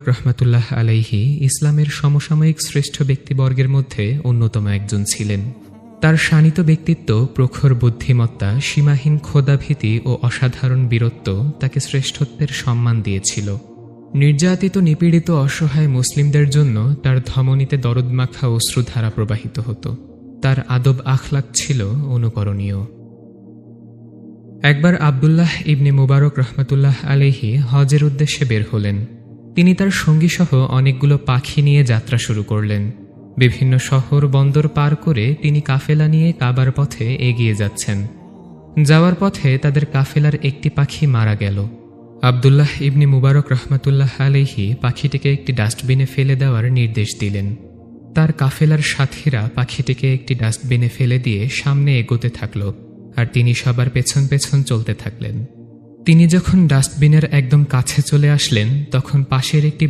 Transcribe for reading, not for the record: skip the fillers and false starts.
রহমাতুল্লাহ আলাইহি ইসলামের সমসাময়িক শ্রেষ্ঠ ব্যক্তিবর্গের মধ্যে অন্যতম একজন ছিলেন। তার শানিত ব্যক্তিত্ব, প্রখর বুদ্ধিমত্তা, সীমাহীন ক্ষোধাভীতি ও অসাধারণ বীরত্ব তাকে শ্রেষ্ঠত্বের সম্মান দিয়েছিল। নির্যাতিত, নিপীড়িত, অসহায় মুসলিমদের জন্য তার ধমনীতে দরদমাখা অশ্রুধারা প্রবাহিত হতো। তার আদব আখলাক ছিল অনুকরণীয়। একবার আবদুল্লাহ ইবনে মুবারক রহমাতুল্লাহ আলাইহি হজের উদ্দেশ্যে বের হলেন। তিনি তার সঙ্গীসহ অনেকগুলো পাখি নিয়ে যাত্রা শুরু করলেন। বিভিন্ন শহর বন্দর পার করে তিনি কাফেলা নিয়ে কাবার পথে এগিয়ে যাচ্ছেন। যাওয়ার পথে তাদের কাফেলার একটি পাখি মারা গেল। আবদুল্লাহ ইবনে মুবারক রহমাতুল্লাহ আলাইহি পাখিটিকে একটি ডাস্টবিনে ফেলে দেওয়ার নির্দেশ দিলেন। তার কাফেলার সাথীরা পাখিটিকে একটি ডাস্টবিনে ফেলে দিয়ে সামনে এগোতে থাকল, আর তিনি সবার পেছন পেছন চলতে থাকলেন। তিনি যখন ডাস্টবিনের একদম কাছে চলে আসলেন, তখন পাশের একটি